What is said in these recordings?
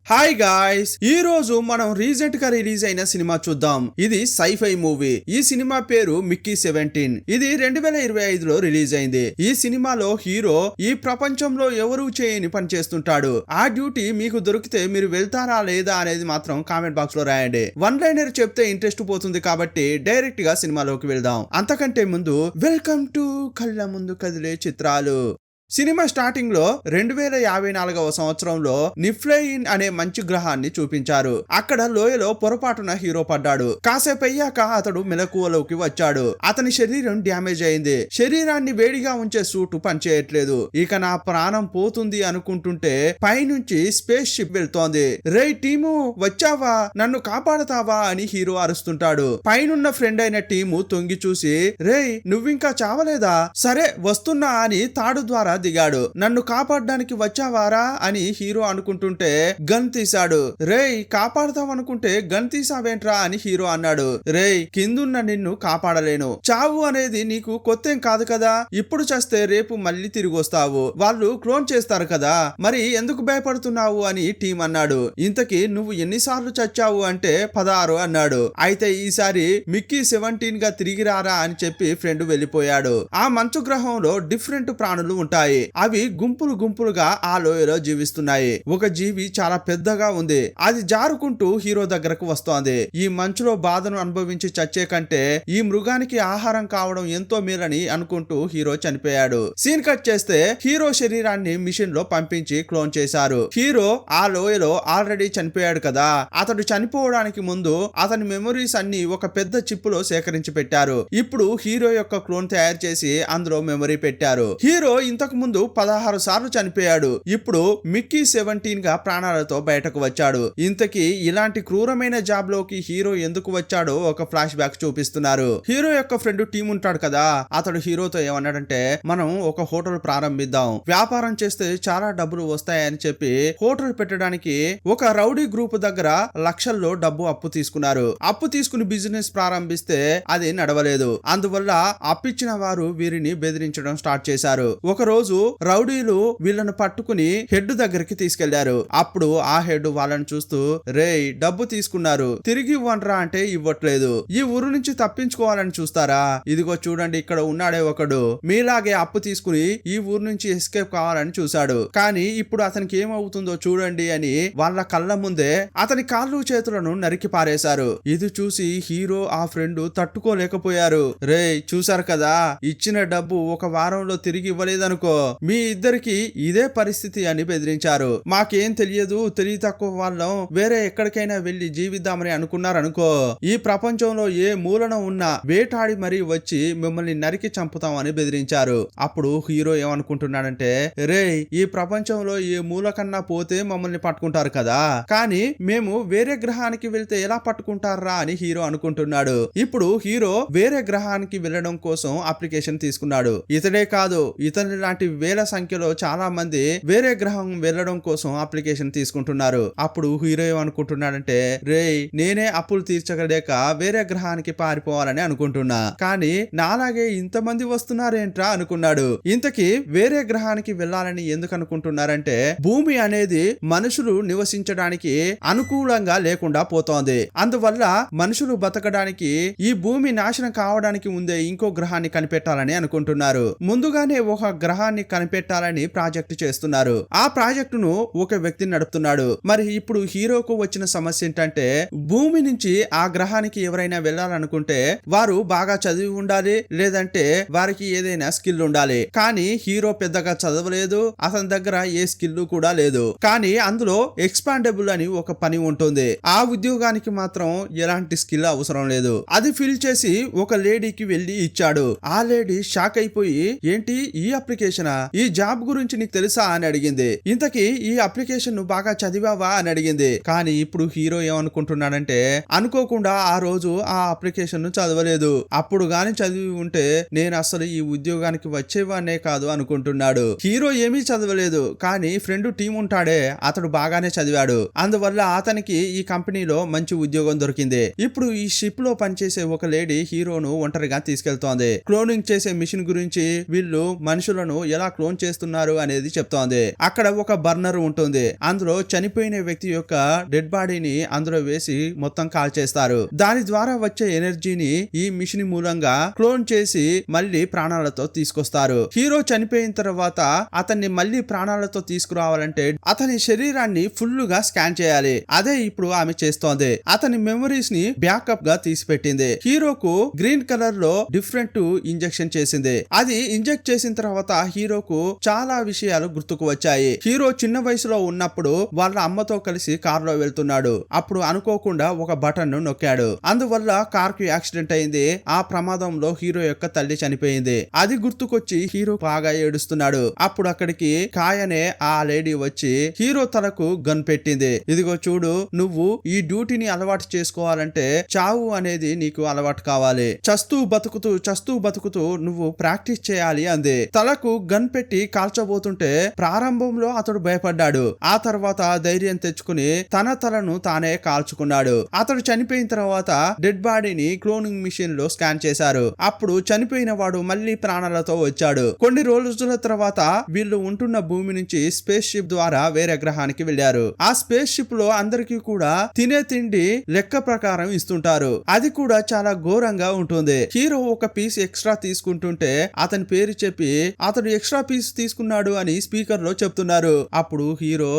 Hi guys, ఈ రోజు మనం రీసెంట్ గా రిలీజ్ అయిన సినిమా చూద్దాం. ఇది సైఫై మూవీ. ఈ సినిమా పేరు మిక్కీ 17. ఇది 2025లో రిలీజ్ అయింది. ఈ సినిమాలో హీరో ఈ ప్రపంచంలో ఎవరూ చేయని పని చేస్తుంటాడు. ఆ డ్యూటీ మీకు దొరికితే మీరు వెళ్తారా లేదా అనేది మాత్రం కామెంట్ బాక్స్ లో రాయండి. వన్ లైనర్ చెప్తే ఇంట్రెస్ట్ పోతుంది కాబట్టి డైరెక్ట్ గా సినిమాలోకి వెళ్దాం. అంతకంటే ముందు వెల్కమ్ టు కళ్ళ ముందు కదిలే చిత్రాలు. సినిమా స్టార్టింగ్ లో 2054వ సంవత్సరంలో నిఫ్లెయిన్ అనే మంచు గ్రహాన్ని చూపించారు. అక్కడ లోయలో పొరపాటున హీరో పడ్డాడు. కాసేపు అయ్యాక అతడు మెలకువలోకి వచ్చాడు. అతని శరీరం డ్యామేజ్ అయింది. శరీరాన్ని వేడిగా ఉంచే సూటు పనిచేయట్లేదు. ఇక నా ప్రాణం పోతుంది అనుకుంటుంటే పైనుంచి స్పేస్ షిప్ వెళ్తోంది. రే టీము వచ్చావా, నన్ను కాపాడతావా అని హీరో అరుస్తుంటాడు. పైనున్న ఫ్రెండ్ అయిన టీము తొంగి చూసి, రే నువ్వింకా చావలేదా, సరే వస్తున్నా అని తాడు ద్వారా దిగాడు. నన్ను కాపాడడానికి వచ్చావారా అని హీరో అనుకుంటుంటే గన్ తీశాడు. రేయ్ కాపాడతావనుకుంటే గన్ తీసావేంట్రా అని హీరో అన్నాడు. రేయ్ కిందున్న నిన్ను కాపాడలేను. చావు అనేది నీకు కొత్తేం కాదు కదా. ఇప్పుడు చేస్తే రేపు మళ్ళీ తిరిగి వస్తావు. వాళ్ళు క్లోన్ చేస్తారు కదా, మరి ఎందుకు భయపడుతున్నావు అని టీం అన్నాడు. ఇంతకీ నువ్వు ఎన్నిసార్లు చచ్చావు అంటే 16 అన్నాడు. అయితే ఈసారి మిక్కీ 17 గా తిరిగి రారా అని చెప్పి ఫ్రెండ్ వెళ్ళిపోయాడు. ఆ మంచు గ్రహంలో డిఫరెంట్ ప్రాణులు ఉంటాయి. అవి గుంపులు గుంపులుగా ఆ లోయలో జీవిస్తున్నాయి. ఒక జీవి చాలా పెద్దగా ఉంది. అది జారుకుంటూ హీరో దగ్గరకు వస్తోంది. ఈ మంచులో బాధను అనుభవించి చచ్చే కంటే ఈ మృగానికి ఆహారం కావడం ఎంతో మేలని అనుకుంటూ హీరో చనిపోయాడు. సీన్ కట్ చేస్తే హీరో శరీరాన్ని మిషన్ లో పంపించి క్లోన్ చేశారు. హీరో ఆ లోయలో ఆల్రెడీ చనిపోయాడు కదా. అతడు చనిపోవడానికి ముందు అతని మెమరీస్ అన్ని ఒక పెద్ద చిప్ లో సేకరించి పెట్టారు. ఇప్పుడు హీరో యొక్క క్లోన్ తయారు చేసి అందులో మెమరీ పెట్టారు. హీరో ఇంతకు ముందు 16 సార్లు చనిపోయాడు. ఇప్పుడు మిక్కీ 17 గా ప్రాణాలతో బయటకు వచ్చాడు. ఇంతకీ ఇలాంటి క్రూరమైన జాబ్ లోకి హీరో ఎందుకు వచ్చాడో ఒక ఫ్లాష్ బ్యాక్ చూపిస్తున్నారు. హీరో యొక్క ఫ్రెండ్ టీం ఉంటాడు కదా, అతడు హీరోతో ఏమన్నాడంటే, మనం ఒక హోటల్ ప్రారంభిద్దాం, వ్యాపారం చేస్తే చాలా డబ్బులు వస్తాయని చెప్పి హోటల్ పెట్టడానికి ఒక రౌడీ గ్రూప్ దగ్గర లక్షల్లో డబ్బు అప్పు తీసుకున్నారు. అప్పు తీసుకుని బిజినెస్ ప్రారంభిస్తే అది నడవలేదు. అందువల్ల అప్పిచ్చిన వారు వీరిని బెదిరించడం స్టార్ట్ చేశారు. ఒక రోజు రౌడీలు వీళ్ళను పట్టుకుని హెడ్ దగ్గరికి తీసుకెళ్లారు. అప్పుడు ఆ హెడ్ వాళ్ళని చూస్తూ, రేయ్ డబ్బు తీసుకున్నారు, తిరిగి ఇవ్వండ్రా అంటే ఇవ్వట్లేదు. ఈ ఊరు నుంచి తప్పించుకోవాలని చూస్తారా, ఇదిగో చూడండి ఇక్కడ ఉన్నాడే ఒకడు మీలాగే అప్పు తీసుకుని ఈ ఊరు నుంచి ఎస్కేప్ కావాలని చూశాడు. కానీ ఇప్పుడు అతనికి ఏమవుతుందో చూడండి అని వాళ్ళ కళ్ళ ముందే అతని కాళ్ళు చేతులను నరికి పారేశారు. ఇది చూసి హీరో ఆ ఫ్రెండ్ తట్టుకోలేకపోయారు. రేయ్ చూశారు కదా, ఇచ్చిన డబ్బు ఒక వారంలో తిరిగి ఇవ్వలేదనుకో, మీ ఇద్దరికి ఇదే పరిస్థితి అని బెదిరించారు. మాకేం తెలియదు, తెలివి తక్కువ వాళ్ళం, వేరే ఎక్కడికైనా వెళ్లి జీవిద్దామని అనుకున్నారనుకో, ఈ ప్రపంచంలో ఏ మూలన ఉన్నా వేటాడి మరీ వచ్చి మిమ్మల్ని నరికి చంపుతామని బెదిరించారు. అప్పుడు హీరో ఏమనుకుంటున్నాడంటే, రే ఈ ప్రపంచంలో ఏ మూల కన్నా పోతే మమ్మల్ని పట్టుకుంటారు కదా, కానీ మేము వేరే గ్రహానికి వెళ్తే ఎలా పట్టుకుంటారా అని హీరో అనుకుంటున్నాడు. ఇప్పుడు హీరో వేరే గ్రహానికి వెళ్ళడం కోసం అప్లికేషన్ తీసుకున్నాడు. ఇతడే కాదు, ఇతని లాంటి వేల సంఖ్యలో చాలా మంది వేరే గ్రహం వెళ్ళడం కోసం అప్లికేషన్ తీసుకుంటున్నారు. అప్పుడు హీరో ఏమనుకుంటున్నాడంటే, రేయ్ నేనే అప్పులు తీర్చగలేక వేరే గ్రహానికి పారిపోవాలని అనుకుంటున్నా, కానీ నాలాగే ఇంతమంది వస్తున్నారేంట్రా అనుకున్నాడు. ఇంతకీ వేరే గ్రహానికి వెళ్ళాలని ఎందుకు అనుకుంటున్నారంటే, భూమి అనేది మనుషులు నివసించడానికి అనుకూలంగా లేకుండా పోతోంది. అందువల్ల మనుషులు బతకడానికి ఈ భూమి నాశనం కావడానికి ముందే ఇంకో గ్రహాన్ని కనిపెట్టాలని అనుకుంటున్నారు. ముందుగానే ఒక గ్రహాన్ని కనిపెట్టాలని ప్రాజెక్టు చేస్తున్నారు. ఆ ప్రాజెక్టును ఒక వ్యక్తి నడుపుతున్నాడు. మరి ఇప్పుడు హీరోకు వచ్చిన సమస్య ఏంటంటే, భూమి నుంచి ఆ గ్రహానికి ఎవరైనా వెళ్ళాలనుకుంటే వారు బాగా చదివి ఉండాలి, లేదంటే వారికి ఏదైనా స్కిల్ ఉండాలి. కానీ హీరో పెద్దగా చదవలేదు, అతని దగ్గర ఏ స్కిల్ కూడా లేదు. కానీ అందులో ఎక్స్పాండబుల్ అని ఒక పని ఉంటుంది. ఆ ఉద్యోగానికి మాత్రం ఎలాంటి స్కిల్ అవసరం లేదు. అది ఫిల్ చేసి ఒక లేడీకి వెళ్లి ఇచ్చాడు. ఆ లేడీ షాక్ అయిపోయి, ఏంటి ఈ అప్లికేషనా, ఈ జాబ్ గురించి నీకు తెలుసా అని అడిగింది. ఇంతకీ ఈ అప్లికేషన్ నువ్వు బాగా చదివావా అని అడిగింది. కానీ ఇప్పుడు హీరో ఏమనుకుంటున్నాడంటే, అనుకోకుండా ఆ రోజు ఆ అప్లికేషన్ ను చదవలేదు, అప్పుడు గాని చదివి ఉంటే నేను అసలు ఈ ఉద్యోగానికి వచ్చేవానే కాదు అనుకుంటున్నాడు. హీరో ఏమీ చదవలేదు, కానీ ఫ్రెండ్ టీం ఉంటాడే అతడు బాగానే చదివాడు. అందువల్ల అతనికి ఈ కంపెనీలో మంచి ఉద్యోగం దొరికింది. ఇప్పుడు ఈ షిప్ లో పనిచేసే ఒక లేడీ హీరోను ఒంటరిగా తీసుకెళ్తోంది. క్లోనింగ్ చేసే మిషన్ గురించి, వీళ్ళు మనుషులను ఎలా క్లోన్ చేస్తున్నారు అనేది చెప్తోంది. అక్కడ ఒక బర్నర్ ఉంటుంది. అందులో చనిపోయిన వ్యక్తి యొక్క డెడ్ బాడీని అందులో వేసి మొత్తం కాల్ చేస్తారు. దాని ద్వారా వచ్చే ఎనర్జీని ఈ మిషన్ మూలంగా క్లోన్ చేసి మళ్ళీ ప్రాణాలతో తీసుకొస్తారు. హీరో చనిపోయిన తర్వాత అతన్ని మళ్ళీ ప్రాణాలతో తీసుకురావాలంటే అతని శరీరాన్ని ఫుల్ గా స్కాన్ చేయాలి. అదే ఇప్పుడు ఆమె చేస్తోంది. అతని మెమరీస్ ని బ్యాకప్ గా తీసి పెట్టింది. హీరోకు గ్రీన్ కలర్ లో డిఫరెంట్ ఇంజెక్షన్ చేసింది. అది ఇంజెక్ట్ చేసిన తర్వాత హీరోకు చాలా విషయాలు గుర్తుకు వచ్చాయి. హీరో చిన్న వయసులో ఉన్నప్పుడు వాళ్ళ అమ్మతో కలిసి కార్ లో వెళ్తున్నాడు. అప్పుడు అనుకోకుండా ఒక బటన్ ను నొక్కాడు. అందువల్ల కార్ కి యాక్సిడెంట్ అయింది. ఆ ప్రమాదంలో హీరో యొక్క తల్లి చనిపోయింది. అది గుర్తుకొచ్చి హీరో బాగా ఏడుస్తున్నాడు. అప్పుడు అక్కడికి కాయనే ఆ లేడీ వచ్చి హీరో తలకు గన్ పెట్టింది. ఇదిగో చూడు, నువ్వు ఈ డ్యూటీని అలవాటు చేసుకోవాలంటే చావు అనేది నీకు అలవాటు కావాలి. చస్తూ బతుకుతూ నువ్వు ప్రాక్టీస్ చేయాలి అంది. తలకు గన్ పెట్టి కాల్చబోతుంటే ప్రారంభంలో అతడు భయపడ్డాడు. ఆ తర్వాత ధైర్యం తెచ్చుకుని తన తలను తానే కాల్చుకున్నాడు. అతడు చనిపోయిన తర్వాత డెడ్ బాడీని క్లోనింగ్ మిషన్ లో స్కాన్ చేశారు. అప్పుడు చనిపోయిన వాడు మళ్ళీ ప్రాణాలతో వచ్చాడు. కొన్ని రోజుల తర్వాత వీళ్ళు ఉంటున్న భూమి నుంచి స్పేస్ షిప్ ద్వారా వేరే గ్రహానికి వెళ్లారు. ఆ స్పేస్ షిప్ లో అందరికీ కూడా తినే తిండి లెక్క ప్రకారం ఇస్తుంటారు. అది కూడా చాలా ఘోరంగా ఉంటుంది. హీరో ఒక పీస్ ఎక్స్ట్రా తీసుకుంటుంటే అతని పేరు చెప్పి అతడు ఎక్స్ట్రా పీస్ తీసుకున్నాడు అని స్పీకర్ లో చెప్తున్నారు. అప్పుడు హీరో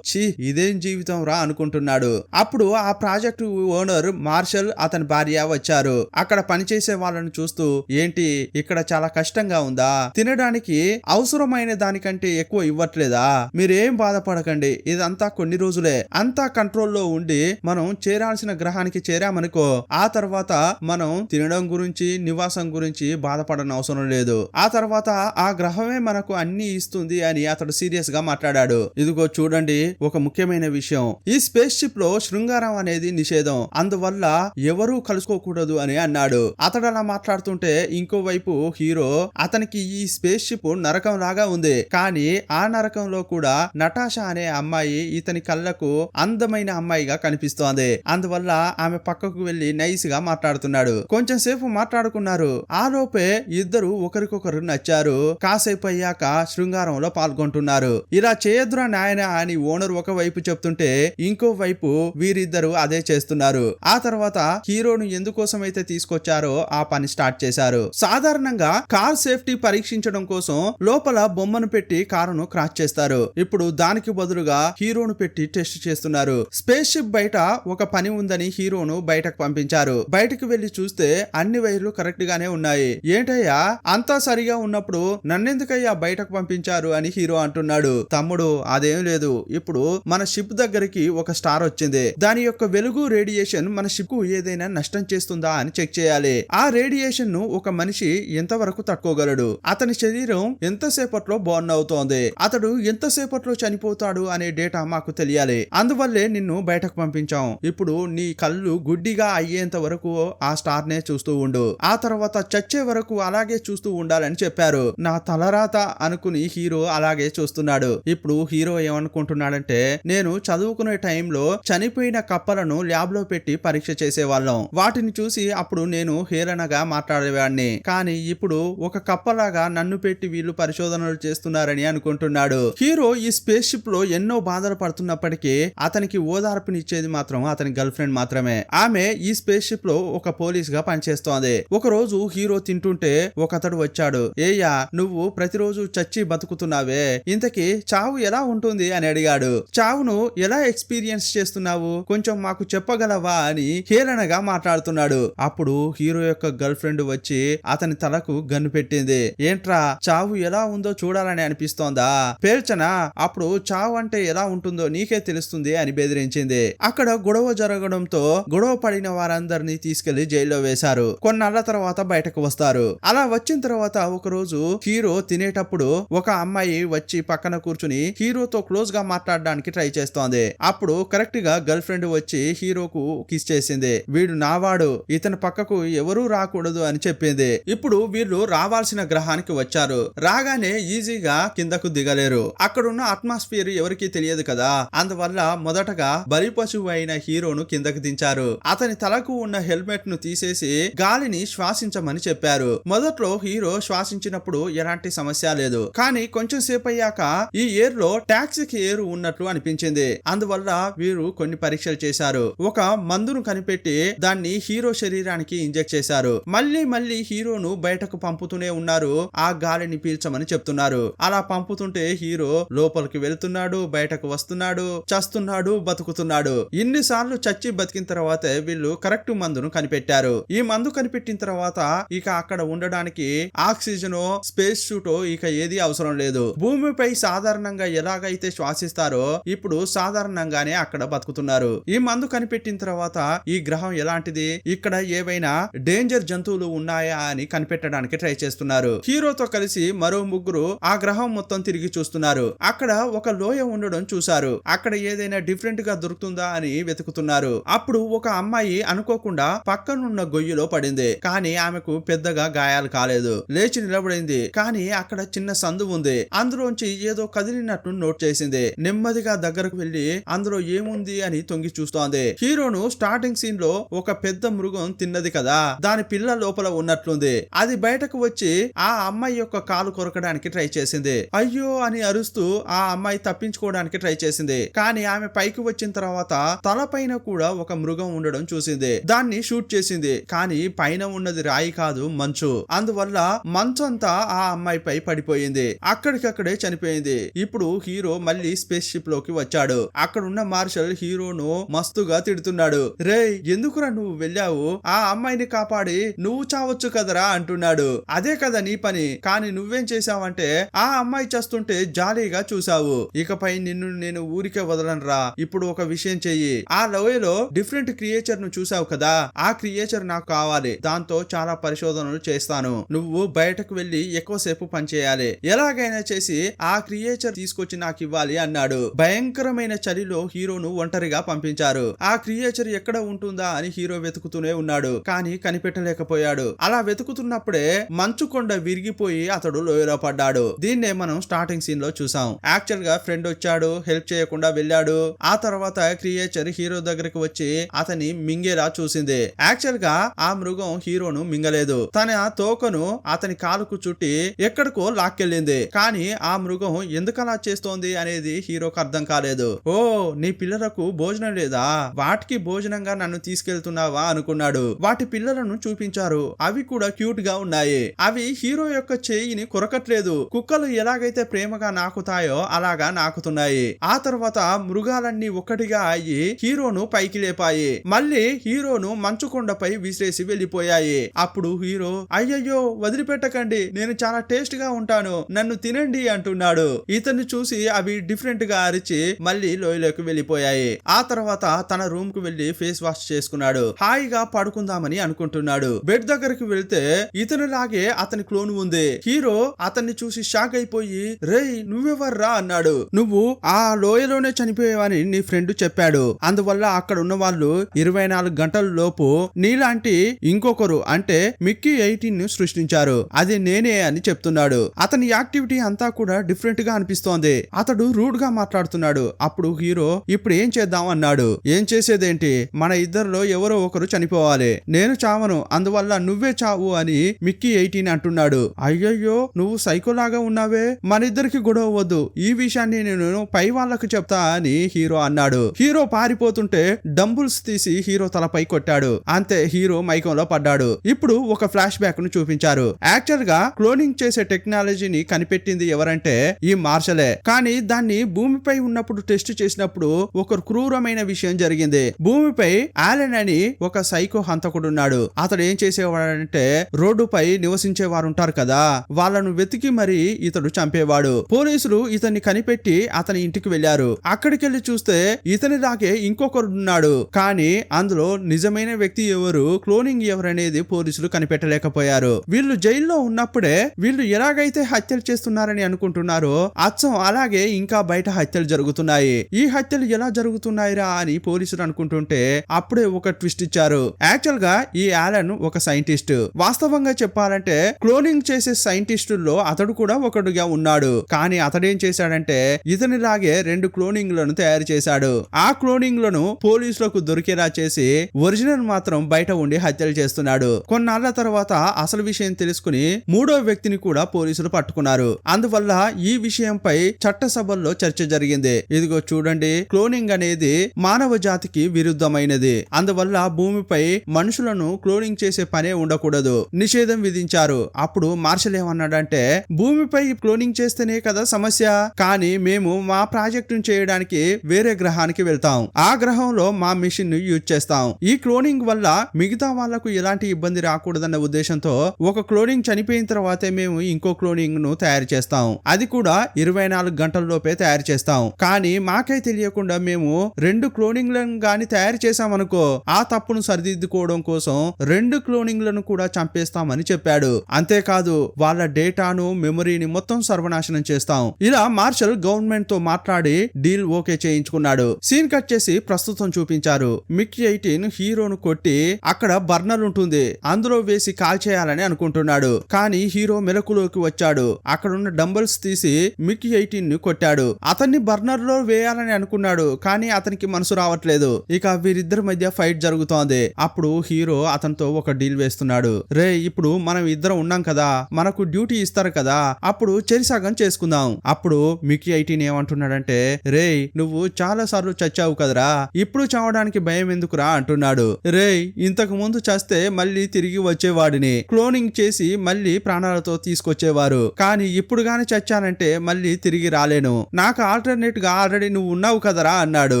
ఇదేం జీవితం రా అనుకుంటున్నాడు. అప్పుడు ఆ ప్రాజెక్టు ఓనర్ మార్షల్ అతని భార్య వచ్చారు. అక్కడ పనిచేసే వాళ్ళని చూస్తూ, ఏంటి ఇక్కడ చాలా కష్టంగా ఉందా, తినడానికి అవసరమైన దానికంటే ఎక్కువ ఇవ్వట్లేదా, మీరేం బాధపడకండి, ఇదంతా కొన్ని రోజులే, అంతా కంట్రోల్లో ఉండి మనం చేరాల్సిన గ్రహానికి చేరామనుకో, ఆ తర్వాత మనం తినడం గురించి నివాసం గురించి బాధపడని అవసరం లేదు. ఆ తర్వాత ఆ గ్రహమే మనకు అన్ని ఇస్తుంది అని అతడు సీరియస్ గా మాట్లాడాడు. ఇదిగో చూడండి, ఒక ముఖ్యమైన విషయం, ఈ స్పేస్ షిప్ లో శృంగారం అనేది నిషేధం, అందువల్ల ఎవరూ కలుసుకోకూడదు అని అన్నాడు. అతడు అలా మాట్లాడుతుంటే ఇంకోవైపు హీరో, అతనికి ఈ స్పేస్ షిప్ నరకం లాగా ఉంది, కానీ ఆ నరకంలో కూడా నటాషా అనే అమ్మాయి ఇతని కళ్ళకు అందమైన అమ్మాయిగా కనిపిస్తోంది. అందువల్ల ఆమె పక్కకు వెళ్లి నైస్ గా మాట్లాడుతున్నాడు. కొంచెం సేపు మాట్లాడుకున్నారు. ఆ లోపే ఇద్దరు ఒకరికొకరు నచ్చారు. కాసేపు అయ్యాక శృంగారంలో పాల్గొంటున్నారు. ఇలా చేయొద్దురా నాయన అని ఓనర్ ఒక వైపు చెప్తుంటే ఇంకో వైపు వీరిద్దరు అదే చేస్తున్నారు. ఆ తర్వాత హీరోను ఎందుకోసమైతే తీసుకొచ్చారో ఆ పని స్టార్ట్ చేశారు. సాధారణంగా కార్ సేఫ్టీ పరీక్షించడం కోసం లోపల బొమ్మను పెట్టి కారును క్రాష్ చేస్తారు. ఇప్పుడు దానికి బదులుగా హీరోను పెట్టి టెస్ట్ చేస్తున్నారు. స్పేస్ షిప్ బయట ఒక పని ఉందని హీరోను బయటకు పంపించారు. బయటకు వెళ్లి చూస్తే అన్ని వైర్లు కరెక్ట్ గానే ఉన్నాయి. ఏంటయ్యా అంతా సరిగా ఉన్నప్పుడు నన్నెందుకయ్యా బయటకు పంపించారు అని హీరో అంటున్నాడు. తమ్ముడు, అదేం లేదు, ఇప్పుడు మన షిప్ దగ్గరికి ఒక స్టార్ వచ్చింది. దాని యొక్క వెలుగు రేడియేషన్ మన షిప్ కు ఏదైనా నష్టం చేస్తుందా అని చెక్ చేయాలి. ఆ రేడియేషన్ ను ఒక మనిషి ఎంతవరకు తట్టుకోగలడు, అతని శరీరం ఎంతసేపట్లో బర్న్ అవుతోంది, అతడు ఎంతసేపట్లో చనిపోతాడు అనే డేటా మాకు తెలియాలి. అందువల్లే నిన్ను బయటకు పంపించాం. ఇప్పుడు నీ కళ్ళు గుడ్డిగా అయ్యేంత వరకు ఆ స్టార్ నే చూస్తూ ఉండు, ఆ తర్వాత చచ్చే వరకు అలాగే చూస్తూ ఉండాలని చెప్పారు. నా తలరాత అనుకుని హీరో అలాగే చూస్తున్నాడు. ఇప్పుడు హీరో ఏమనుకుంటున్నాడంటే, నేను చదువుకునే టైంలో చనిపోయిన కప్పలను ల్యాబ్ లో పెట్టి పరీక్ష చేసేవాళ్ళం, వాటిని చూసి అప్పుడు నేను హేళనగా మాట్లాడేవాడిని, కానీ ఇప్పుడు ఒక కప్పలాగా నన్ను పెట్టి వీళ్ళు పరిశోధనలు చేస్తున్నారని అనుకుంటున్నాడు. హీరో ఈ స్పేస్ షిప్ లో ఎన్నో బాధలు పడుతున్నప్పటికీ అతనికి ఓదార్పునిచ్చేది మాత్రం అతని గర్ల్ ఫ్రెండ్ మాత్రమే. ఆమె ఈ స్పేస్ షిప్ లో ఒక పోలీస్ గా పనిచేస్తోంది. ఒక రోజు హీరో తింటుంటే ఒకతడు వచ్చాడు. ఏయ్యా, నువ్వు ప్రతిరోజు చచ్చి బతుకుతున్నావే, ఇంతకీ చావు ఎలా ఉంటుంది అని అడిగాడు. చావును ఎలా ఎక్స్పీరియన్స్ చేస్తున్నావు, కొంచెం మాకు చెప్పగలవా అని హేళనగా మాట్లాడుతున్నాడు. అప్పుడు హీరో యొక్క గర్ల్ ఫ్రెండ్ వచ్చి అతని తలకు గన్ను పెట్టింది. ఏంట్రా, చావు ఎలా ఉందో చూడాలని అనిపిస్తోందా, పేల్చనా, అప్పుడు చావు అంటే ఎలా ఉంటుందో నీకే తెలుస్తుంది అని బెదిరించింది. అక్కడ గొడవ జరగడంతో గొడవ పడిన వారందరినీ తీసుకెళ్లి జైల్లో వేశారు. కొన్నాళ్ల తర్వాత బయటకు వస్తారు. అలా వచ్చిన తర్వాత ఒక రోజు హీరో తినేటప్పుడు ఒక అమ్మాయి వచ్చి పక్కన కూర్చుని హీరోతో క్లోజ్ గా మాట్లాడడానికి ట్రై చేస్తోంది. అప్పుడు కరెక్ట్ గా గర్ల్ ఫ్రెండ్ వచ్చి హీరోకు కిస్ చేసింది. వీడు నావాడు, ఇతని పక్కకు ఎవరూ రాకూడదు అని చెప్పింది. ఇప్పుడు వీళ్ళు రావాల్సిన గ్రహానికి వచ్చారు. రాగానే ఈజీగా కిందకు దిగలేరు. అక్కడున్న అట్మాస్ఫియర్ ఎవరికీ తెలియదు కదా, అందువల్ల మొదటగా బలి పశువు అయిన హీరోను కిందకు దించారు. అతని తలకు ఉన్న హెల్మెట్ ను తీసేసి గాలిని శ్వాసించమని చెప్పారు. మొదట్లో హీరో శ్వాసించినప్పుడు ఎలాంటి సమస్య సమస్య లేదు. కానీ కొంచెం సేపు అయ్యాక ఈ ఎయిర్ లో టాక్సిక్ ఎయిర్ ఉన్నట్లు అనిపించింది. అందువల్ల వీరు కొన్ని పరీక్షలు చేశారు. ఒక మందును కనిపెట్టి దాన్ని హీరో శరీరానికి ఇంజెక్ట్ చేశారు. మళ్ళీ హీరోను బయటకు పంపుతూనే ఉన్నారు. ఆ గాలిని పీల్చమని చెప్తున్నారు. అలా పంపుతుంటే హీరో లోపలికి వెళ్తున్నాడు, బయటకు వస్తున్నాడు, చస్తున్నాడు, బతుకుతున్నాడు. ఇన్నిసార్లు చచ్చి బతికిన తర్వాత వీళ్ళు కరెక్ట్ మందును కనిపెట్టారు. ఈ మందు కనిపెట్టిన తర్వాత ఇక అక్కడ ఉండడానికి ఆక్సిజన్, స్పేస్ సూట్ ఇక ఏది అవసరం లేదు. భూమిపై సాధారణంగా ఎలాగైతే శ్వాసిస్తారో ఇప్పుడు సాధారణంగానే అక్కడ బతుకుతున్నారు. ఈ మందు కనిపెట్టిన తర్వాత ఈ గ్రహం ఎలాంటిది, ఇక్కడ ఏవైనా డేంజర్ జంతువులు ఉన్నాయా అని కనిపెట్టడానికి ట్రై చేస్తున్నారు. హీరోతో కలిసి మరో ముగ్గురు ఆ గ్రహం మొత్తం తిరిగి చూస్తున్నారు. అక్కడ ఒక లోయ ఉండడం చూశారు. అక్కడ ఏదైనా డిఫరెంట్ గా దొరుకుతుందా అని వెతుకుతున్నారు. అప్పుడు ఒక అమ్మాయి అనుకోకుండా పక్కనున్న గొయ్యిలో పడింది. కానీ ఆమెకు పెద్దగా గాయాలు కాలేదు. లేచి నిలబడింది. కానీ అక్కడ చిన్న సందు ఉంది. అందులోంచి ఏదో కదిలినట్టు నోట్ చేసింది. నెమ్మదిగా దగ్గరకు వెళ్లి అందులో ఏముంది అని తొంగి చూస్తోంది. హీరోను స్టార్టింగ్ సీన్ లో ఒక పెద్ద మృగం తిన్నది కదా, దాని పిల్ల లోపల ఉన్నట్లుంది. అది బయటకు వచ్చి ఆ అమ్మాయి యొక్క కాలు కొరకడానికి ట్రై చేసింది. అయ్యో అని అరుస్తూ ఆ అమ్మాయి తప్పించుకోవడానికి ట్రై చేసింది. కానీ ఆమె పైకి వచ్చిన తర్వాత తల పైన కూడా ఒక మృగం ఉండడం చూసింది. దాన్ని షూట్ చేసింది. కానీ పైన ఉన్నది రాయి కాదు, మంచు. అందువల్ల మంచు అంతా ఆ అమ్మాయిపై పడిపోయింది. అక్కడికక్కడే చనిపోయింది. ఇప్పుడు హీరో మళ్ళీ స్పేస్ షిప్ లోకి వచ్చాడు. అక్కడున్న మార్షల్ హీరోను మస్తుగా తిడుతున్నాడు. రే ఎందుకురా నువ్వు వెళ్ళావు, ఆ అమ్మాయిని కాపాడి నువ్వు చావచ్చు కదరా అంటున్నాడు. అదే కదా నీ పని, కానీ నువ్వేం చేశావంటే ఆ అమ్మాయి చేస్తుంటే జాలీగా చూసావు. ఇకపై నిన్ను నేను ఊరికే వదలనురా. ఇప్పుడు ఒక విషయం చెయ్యి, ఆ లోయలో డిఫరెంట్ క్రియేచర్ ను చూసావు కదా, ఆ క్రియేచర్ నాకు కావాలి. దాంతో చాలా పరిశోధనలు చేస్తాను. నువ్వు బయటకు వెళ్లి ఎక్కువసేపు పనిచేయాలి. ఎలాగైనా చేసి ఆ క్రియేచర్ తీసుకొచ్చి నాకు ఇవ్వాలి అన్నాడు. భయంకరమైన చలిలో హీరోను ఒంటరిగా పంపించారు. ఆ క్రియేచర్ ఎక్కడ ఉంటుందా అని హీరో వెతుకుతూనే ఉన్నాడు. కానీ కనిపెట్టలేకపోయాడు. అలా వెతుకుతున్నప్పుడే మంచు కొండ విరిగిపోయి అతడు లోయలో పడ్డాడు. దీన్నే మనం స్టార్టింగ్ సీన్ లో చూసాం. యాక్చువల్ గా ఫ్రెండ్ వచ్చాడు, హెల్ప్ చేయకుండా వెళ్ళాడు. ఆ తర్వాత క్రియేచర్ హీరో దగ్గరికి వచ్చి అతని మింగేలా చూసింది. యాక్చువల్ గా ఆ మృగం హీరోను మింగలేదు. తన తోకను అతని కాలుకు చుట్టి ఎక్కడికో లాక్కెళ్ళింది. కానీ ఆ మృగం ఎందుకలా చేస్తోంది అనేది హీరోకు అర్థం కాలేదు. ఓ నీ పిల్లలకు భోజనం లేదా, వాటికి భోజనంగా నన్ను తీసుకెళ్తున్నావా అనుకున్నాడు. వాటి పిల్లలను చూపించారు. అవి కూడా క్యూట్ గా ఉన్నాయి. అవి హీరో యొక్క చేయిని కొరకట్లేదు. కుక్కలు ఎలాగైతే ప్రేమగా నాకుతాయో అలాగా నాకుతున్నాయి. ఆ తర్వాత మృగాలన్నీ ఒక్కటిగా అయ్యి హీరోను పైకి లేపాయి. మళ్ళీ హీరోను మంచుకొండపై విసిరేసి వెళ్లిపోయాయి. అప్పుడు హీరో అయ్యయ్యో వదిలిపెట్టకండి, నేను చాలా టేస్ట్ గా ఉంటాను, నన్ను తినండి అంటున్నాడు. ఇతన్ని చూసి అవి డిఫరెంట్ గా అరిచి మళ్ళీ లోయలోకి వెళ్లిపోయాయి. ఆ తర్వాత తన రూమ్ కు వెళ్లి ఫేస్ వాష్ చేసుకున్నాడు. హాయిగా పడుకుందామని అనుకుంటున్నాడు. బెడ్ దగ్గరికి వెళ్తే ఇతను లాగే అతని క్లోన్ ఉంది. హీరో అతన్ని చూసి షాక్ అయిపోయి రేయ్ నువ్వెవర్రా అన్నాడు. నువ్వు ఆ లోయలోనే చనిపోయావని నీ ఫ్రెండ్ చెప్పాడు. అందువల్ల అక్కడ ఉన్న వాళ్ళు 24 గంటల లోపు నీలాంటి ఇంకొకరు అంటే మిక్కీ 18 ను సృష్టించారు. అది నేనే అని చెప్తున్నాడు. అతని యాక్టివిటీ అంతా కూడా డిఫరెంట్ గా అనిపిస్తోంది. అతడు రూడ్ గా మాట్లాడుతున్నాడు. అప్పుడు హీరో ఇప్పుడు ఏం చేద్దాం అన్నాడు. ఏం చేసేదేంటి, మన ఇద్దరిలో ఎవరో ఒకరు చనిపోవాలి. నేను చావను, అందువల్ల నువ్వే చావు అని మిక్కీ 18 అంటున్నాడు. అయ్యయ్యో నువ్వు సైకోలాగా ఉన్నావే, మన ఇద్దరికి గొడవ వద్దు, ఈ విషయాన్ని నేను పై వాళ్ళకు చెప్తా అని హీరో అన్నాడు. హీరో పారిపోతుంటే డంబుల్స్ తీసి హీరో తలపై కొట్టాడు. అంతే, హీరో మైకంలో పడ్డాడు. ఇప్పుడు ఒక ఫ్లాష్ బ్యాక్ ను చూపించారు. యాక్చువల్ గా క్లోనింగ్ చేసే టెక్నాలజీని కనిపెట్టింది ఎవరంటే ఈ మార్షలే. కానీ దాన్ని భూమిపై ఉన్నప్పుడు టెస్ట్ చేసినప్పుడు ఒక క్రూరమైన విషయం జరిగింది. భూమిపై ఆలెన్ అని ఒక సైకో హంతకుడున్నాడు. అతడు ఏం చేసేవాడంటే రోడ్డుపై నివసించే వారు ఉంటారు కదా, వాళ్ళను వెతికి మరి ఇతడు చంపేవాడు. పోలీసులు ఇతన్ని కనిపెట్టి అతని ఇంటికి వెళ్లారు. అక్కడికెళ్లి చూస్తే ఇతనిలాగే ఇంకొకరున్నాడు. కానీ అందులో నిజమైన వ్యక్తి ఎవరు, క్లోనింగ్ ఎవరనేది పోలీసులు కనిపెట్టలేకపోయారు. వీళ్ళు జైల్లో ఉన్నప్పుడే వీళ్ళు ఎలాగైతే హత్యలు చేస్తున్నారని అనుకుంటున్నారో అచ్చం అలాగే ఇంకా బయట హత్యలు జరుగుతున్నాయి. ఈ హత్యలు ఎలా జరుగుతున్నాయిరా అని పోలీసులు అనుకుంటుంటే అప్పుడే ఒక ట్విస్ట్ ఇచ్చారు. యాక్చువల్ గా ఈ ఆలన్ ఒక సైంటిస్ట్. వాస్తవంగా చెప్పాలంటే క్లోనింగ్ చేసే సైంటిస్టుల్లో అతడు కూడా ఒకడుగా ఉన్నాడు. కానీ అతడేం చేశాడంటే ఇతనిలాగే 2 క్లోనింగ్లను తయారు చేశాడు. ఆ క్లోనింగ్లను పోలీసులకు దొరికేలా చేసి ఒరిజినల్ మాత్రం బయట ఉండి హత్యలు చేస్తున్నాడు. కొన్నాళ్ల తర్వాత అసలు విషయం తెలుసుకుని 3వ వ్యక్తిని కూడా పోలీసులు పోలీసులు పట్టుకున్నారు. అందువల్ల ఈ విషయంపై చట్టసభల్లో చర్చ జరిగింది. ఇదిగో చూడండి, క్లోనింగ్ అనేది మానవ జాతికి విరుద్ధమైనది. అందువల్ల భూమిపై మనుషులను క్లోనింగ్ చేసే పనే ఉండకూడదు, నిషేధం విధించారు. అప్పుడు మార్షల్ ఏమన్నాడంటే, భూమిపై క్లోనింగ్ చేస్తేనే కదా సమస్య, కానీ మేము మా ప్రాజెక్టును చేయడానికి వేరే గ్రహానికి వెళ్తాం. ఆ గ్రహంలో మా మిషన్ ను యూజ్ చేస్తాం. ఈ క్లోనింగ్ వల్ల మిగతా వాళ్లకు ఎలాంటి ఇబ్బంది రాకూడదన్న ఉద్దేశంతో ఒక క్లోనింగ్ చనిపోయిన తర్వాతే మేము ఇంకో క్లోనింగ్ ను తయారు చేస్తాం. అది కూడా 24 గంటల్లోపే తయారు చేస్తాం. కానీ మాకై తెలియకుండా మేము 2 క్లోనింగ్లను గాని తయారు చేశామనుకో, ఆ తప్పును సరిదిద్దుకోవడం కోసం 2 క్లోనింగ్లను కూడా చంపేస్తామని చెప్పాడు. అంతేకాదు వాళ్ళ డేటాను, మెమరీని మొత్తం సర్వనాశనం చేస్తాం. ఇలా మార్షల్ గవర్నమెంట్ తో మాట్లాడి డీల్ ఓకే చేయించుకున్నాడు. సీన్ కట్ చేసి ప్రస్తుతం చూపించారు. మిక్కీ 18 హీరోను కొట్టి అక్కడ బర్నర్ ఉంటుంది, అందులో వేసి కాల్ చేయాలని అనుకుంటున్నాడు. కానీ హీరో మెలకులోకి వచ్చాడు. అక్కడున్న డంబల్స్ తీసి మిక్కీ 18 ని కొట్టాడు. అతన్ని బర్నర్ లో వేయాలని అనుకున్నాడు, కానీ అతనికి మనసు రావట్లేదు. ఇక వీరిద్దరి మధ్య ఫైట్ జరుగుతోంది. అప్పుడు హీరో అతనితో ఒక డీల్ వేస్తున్నాడు. రే, ఇప్పుడు మనం ఇద్దరం ఉన్నాం కదా, మనకు డ్యూటీ ఇస్తారు కదా, అప్పుడు చెరిసగం చేసుకుందాం. అప్పుడు మిక్కీ 18 ఏమంటున్నాడంటే, రే నువ్వు చాలా సార్లు చచ్చావు కదరా, ఇప్పుడు చావడానికి భయం ఎందుకురా అంటున్నాడు. రే, ఇంతకు ముందు చస్తే మళ్ళీ తిరిగి వచ్చేవాడిని, క్లోనింగ్ చేసి మళ్ళీ ప్రాణాలతో తీసుకొచ్చేవారు. కానీ ఇప్పుడు గాని చచ్చానంటే మళ్ళీ తిరిగి రాలేను. నాకు ఆల్టర్నేట్ గా ఆల్రెడీ నువ్వు ఉన్నావు కదరా అన్నాడు.